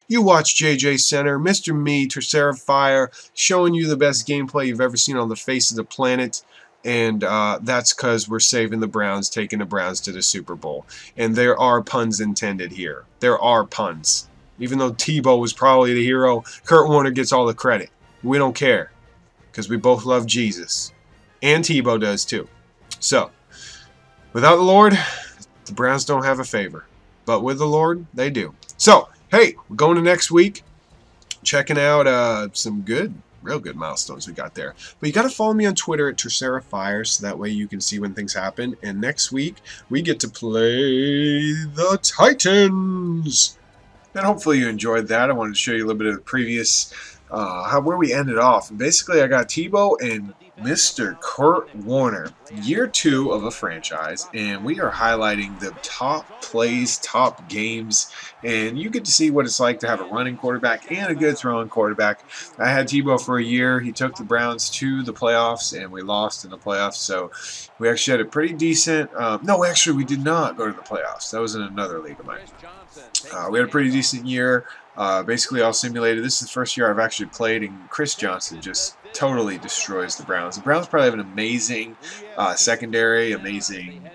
You watch JJ Center, Mr. Me, Tercera Fire, showing you the best gameplay you've ever seen on the face of the planet. And that's because we're saving the Browns, taking the Browns to the Super Bowl. And there are puns intended here. There are puns. Even though Tebow was probably the hero, Kurt Warner gets all the credit. We don't care because we both love Jesus. And Tebow does too. So, without the Lord, the Browns don't have a favor. But with the Lord, they do. So, hey, we're going to next week. Checking out some real good milestones we got there. But you got to follow me on Twitter at Tercera Fire so that way you can see when things happen. And next week, we get to play the Titans. And hopefully you enjoyed that. I wanted to show you a little bit of the previous, where we ended off. And basically, I got Tebow and Mr. Kurt Warner, year 2 of a franchise, and we are highlighting the top plays, top games, and you get to see what it's like to have a running quarterback and a good throwing quarterback. I had Tebow for a year. He took the Browns to the playoffs, and we lost in the playoffs, so we actually had a pretty decent no, actually, we did not go to the playoffs. That was in another league of mine. We had a pretty decent year. Basically all simulated. This is the first year I've actually played, and Chris Johnson just totally destroys the Browns. The Browns probably have an amazing secondary, amazing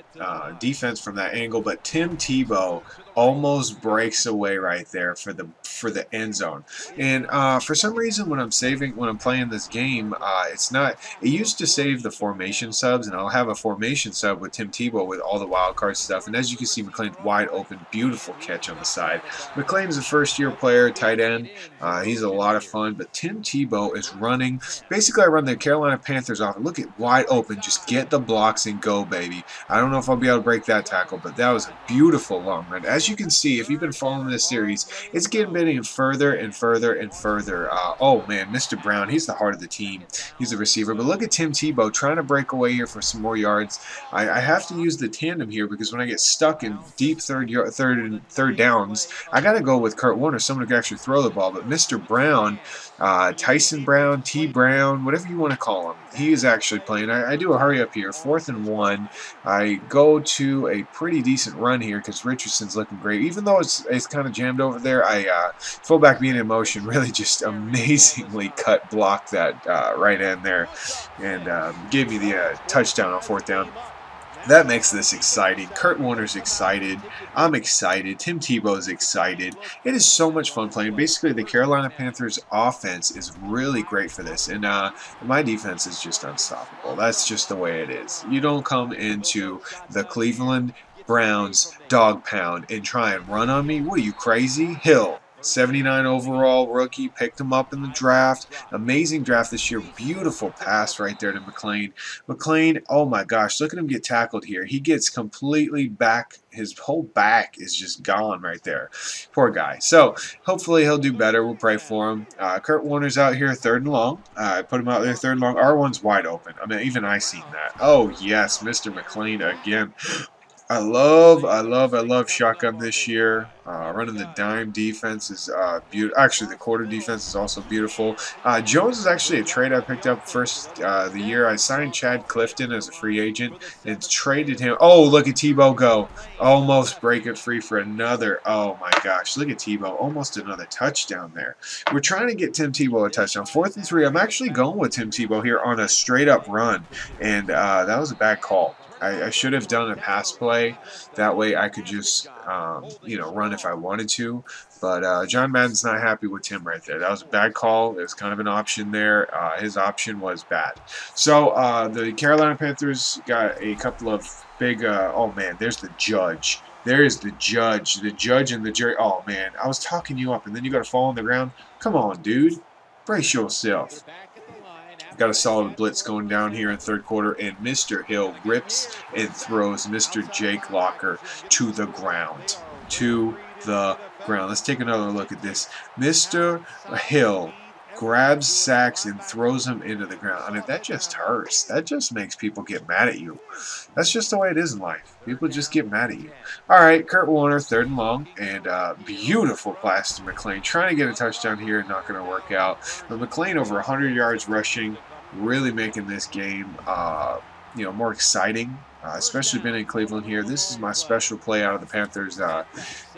defense from that angle, but Tim Tebow almost breaks away right there for the end zone. And for some reason, when I'm playing this game, it's not. It used to save the formation subs, and I'll have a formation sub with Tim Tebow with all the wild card stuff. And as you can see, McLean's wide open, beautiful catch on the side. McLean's a first-year player, tight end. He's a lot of fun, but Tim Tebow is running. Basically, I run the Carolina Panthers off. Look at wide open. Just get the blocks and go, baby. I don't know if I'll be able to break that tackle, but that was a beautiful long run. As you can see, if you've been following this series, it's getting further and further and further. Oh, man, Mr. Brown, he's the heart of the team. He's the receiver. But look at Tim Tebow trying to break away here for some more yards. I have to use the tandem here because when I get stuck in deep third downs, I got to go with Kurt Warner, someone who can actually throw the ball. But Mr. Brown, Tyson Brown, T. Brown, whatever you want to call him, he is actually playing. I do a hurry up here, 4th and 1. I go to a pretty decent run here because Richardson's looking great. Even though it's kind of jammed over there, fullback being in motion really just amazingly blocked that right end there and gave me the touchdown on 4th down. That makes this exciting. Kurt Warner's excited. I'm excited. Tim Tebow's excited. It is so much fun playing. Basically, the Carolina Panthers offense is really great for this. And my defense is just unstoppable. That's just the way it is. You don't come into the Cleveland Browns dog pound and try and run on me. What are you, crazy? Hill. 79 overall rookie, picked him up in the draft. Amazing draft this year. Beautiful pass right there to McLean. McLean, oh my gosh, look at him get tackled here. He gets completely back. His whole back is just gone right there. Poor guy. So hopefully he'll do better. We'll pray for him. Kurt Warner's out here 3rd and long. I put him out there 3rd and long. R1's wide open. I mean, even I seen that. Oh yes, Mr. McLean again. I love shotgun this year. Running the dime defense is beautiful. Actually, the quarter defense is also beautiful. Jones is actually a trade I picked up first the year. I signed Chad Clifton as a free agent and traded him. Oh, look at Tebow go. Almost break it free for another. Oh, my gosh. Look at Tebow. Almost another touchdown there. We're trying to get Tim Tebow a touchdown. 4th and 3. I'm actually going with Tim Tebow here on a straight-up run, and that was a bad call. I should have done a pass play. That way I could just, run if I wanted to. But John Madden's not happy with Tim right there. That was a bad call. It was kind of an option there. His option was bad. So the Carolina Panthers got a couple of big, oh, man, there's the judge. There is the judge. The judge and the jury. Oh, man, I was talking you up, and then you got to fall on the ground. Come on, dude. Brace yourself. Got a solid blitz going down here in 3rd quarter, and Mr. Hill rips and throws Mr. Jake Locker to the ground. Let's take another look at this. Mr. Hill grabs sacks and throws him into the ground. I mean, that just hurts. That just makes people get mad at you. That's just the way it is in life. People just get mad at you. All right, Kurt Warner, 3rd and long, and beautiful pass to McLean. Trying to get a touchdown here, not going to work out. But McLean over 100 yards rushing, really making this game, more exciting. especially been in Cleveland here. This is my special play out of the Panthers.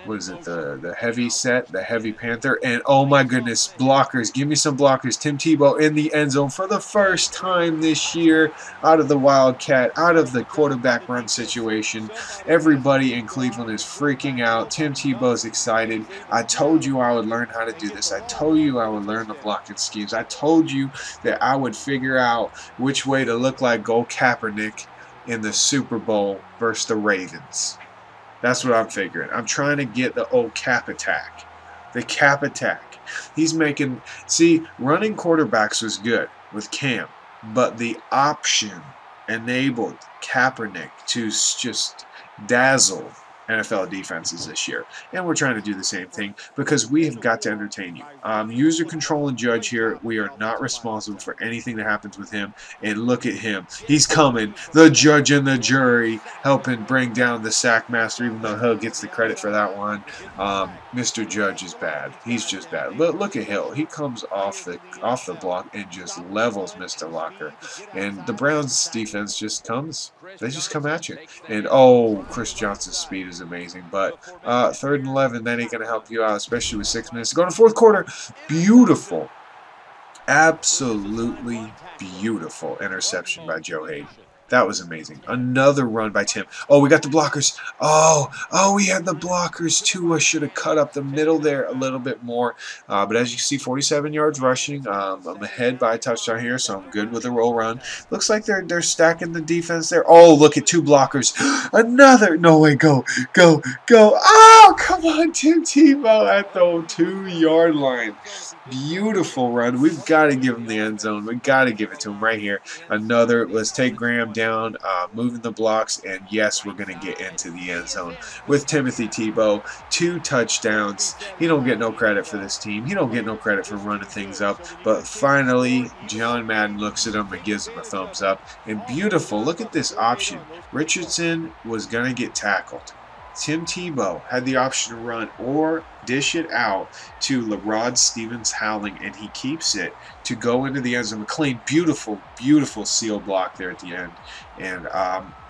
What is it, the heavy set, the heavy Panther, and oh my goodness, blockers, give me some blockers. Tim Tebow in the end zone for the first time this year, out of the Wildcat, out of the quarterback run situation. Everybody in Cleveland is freaking out. Tim Tebow's excited. I told you I would learn how to do this. I told you I would learn the blocking schemes. I told you that I would figure out which way to look like Go Kaepernick in the Super Bowl versus the Ravens. That's what I'm figuring. I'm trying to get the old cap attack. The cap attack. He's making... See, running quarterbacks was good with Cam, but the option enabled Kaepernick to just dazzle NFL defenses this year. And we're trying to do the same thing because we have got to entertain you. User control and judge here. We are not responsible for anything that happens with him. And look at him. He's coming. The judge and the jury helping bring down the sack master, even though Hill gets the credit for that one. Mr. Judge is bad. He's just bad. But look at Hill. He comes off the block and just levels Mr. Locker. And the Browns defense just comes. They just come at you. And oh, Chris Johnson's speed is amazing. But 3rd and 11, that ain't going to help you out, especially with 6 minutes to go in the 4th quarter. Beautiful. Absolutely beautiful interception by Joe Hayden. That was amazing. Another run by Tim. Oh, we got the blockers. Oh, we had the blockers too. I should have cut up the middle there a little bit more. But as you can see, 47 yards rushing. I'm ahead by a touchdown here, so I'm good with a roll run. Looks like they're stacking the defense there. Oh, look at 2 blockers. Another. No way. Go. Oh, come on, Tim Tebow at the 2-yard line. Beautiful run. We've got to give him the end zone. We've got to give it to him right here. Another. Let's take Graham down, moving the blocks, and yes, we're going to get into the end zone with Timothy Tebow. 2 touchdowns. He don't get no credit for this team. He don't get no credit for running things up. But finally, John Madden looks at him and gives him a thumbs up. And beautiful. Look at this option. Richardson was going to get tackled. Tim Tebow had the option to run or dish it out to LeRod Stevens-Howling, and he keeps it to go into the end zone. McLean, beautiful seal block there at the end. And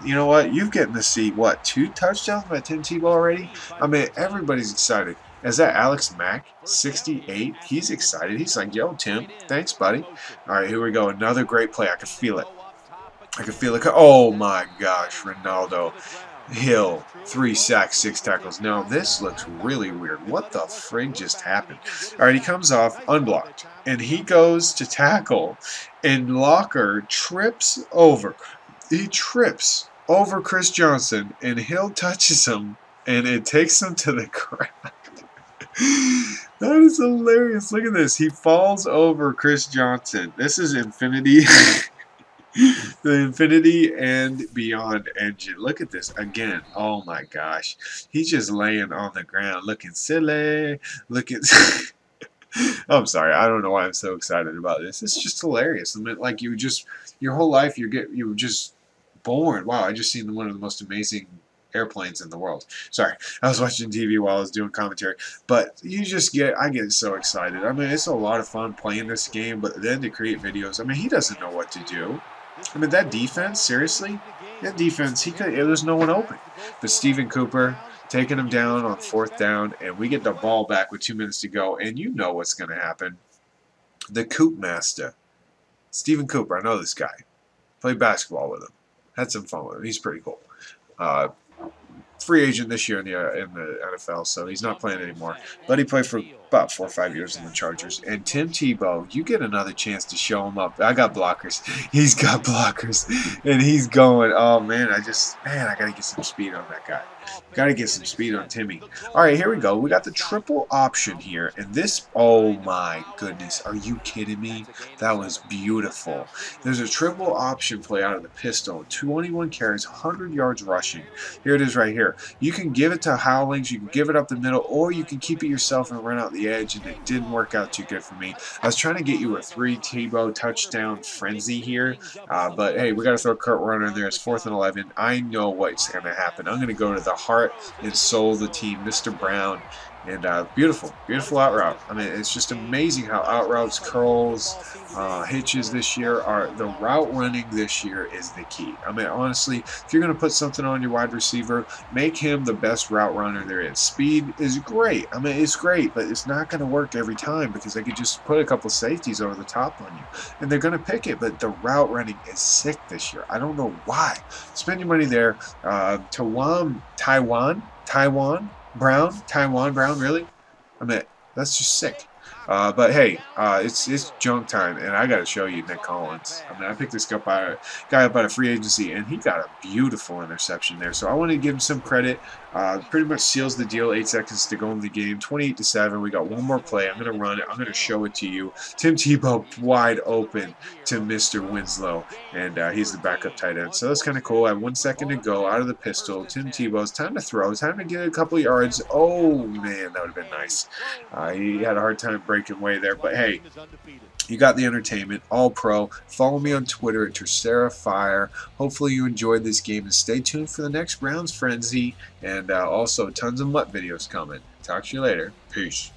you know what? You've getting to see, what, 2 touchdowns by Tim Tebow already? I mean, everybody's excited. Is that Alex Mack, 68? He's excited. He's like, yo, Tim, thanks, buddy. All right, here we go. Another great play. I can feel it. Oh, my gosh, Ronaldo. Hill, 3 sacks, 6 tackles. Now, this looks really weird. What the frig just happened? All right, he comes off unblocked, and he goes to tackle, and Locker trips over. He trips over Chris Johnson, and Hill touches him, and it takes him to the ground. That is hilarious. Look at this. He falls over Chris Johnson. This is infinity. The Infinity and Beyond engine. Look at this again. Oh my gosh. He's just laying on the ground looking silly. I'm sorry. I don't know why I'm so excited about this. It's just hilarious. I mean, like your whole life you were just born. Wow, I just seen one of the most amazing airplanes in the world. Sorry, I was watching TV while I was doing commentary, but I get so excited. I mean, it's a lot of fun playing this game, but then to create videos, I mean, he doesn't know what to do. I mean, that defense, seriously? That defense, there's no one open. But Stephen Cooper taking him down on 4th down, and we get the ball back with 2 minutes to go, and you know what's going to happen. The Coop Master, Stephen Cooper, I know this guy. Played basketball with him. Had some fun with him. He's pretty cool. Free agent this year in the NFL, so he's not playing anymore. But he played for about 4 or 5 years in the Chargers. And Tim Tebow, you get another chance to show him up. I got blockers. He's got blockers. And he's going, oh, man, I got to get some speed on that guy. Got to get some speed on Timmy. All right, here we go. We got the triple option here. And this, oh, my goodness. Are you kidding me? That was beautiful. There's a triple option play out of the pistol. 21 carries, 100 yards rushing. Here it is right here. You can give it to Howlings, you can give it up the middle, or you can keep it yourself and run out the edge, and it didn't work out too good for me. I was trying to get you a 3 Tebow touchdown frenzy here, but hey, we got to throw Kurt Warner in there. It's 4th and 11. I know what's going to happen. I'm going to go to the heart and soul of the team, Mr. Brown. And beautiful, beautiful out route. I mean, it's just amazing how out routes, curls, hitches this year are. The route running this year is the key. I mean, honestly, if you're going to put something on your wide receiver, make him the best route runner there is. Speed is great. I mean, it's great, but it's not going to work every time because they could just put a couple safeties over the top on you, and they're going to pick it. But the route running is sick this year. I don't know why. Spend your money there. Taiwan Brown, really? I mean, that's just sick. But hey, it's junk time, and I got to show you Nick Collins. I mean, I picked this guy up out of free agency, and he got a beautiful interception there. So I want to give him some credit. Pretty much seals the deal. 8 seconds to go in the game. 28-7. We got one more play. I'm gonna run it. I'm gonna show it to you. Tim Tebow wide open to Mr. Winslow, and he's the backup tight end. So that's kind of cool. I have 1 second to go out of the pistol. Tim Tebow's time to throw. Time to get a couple yards. Oh man, that would have been nice. He had a hard time breaking away there, but hey, you got the entertainment. All pro. Follow me on Twitter at TerceraFire. Hopefully you enjoyed this game, and stay tuned for the next Browns Frenzy, and also tons of MUT videos coming. Talk to you later. Peace.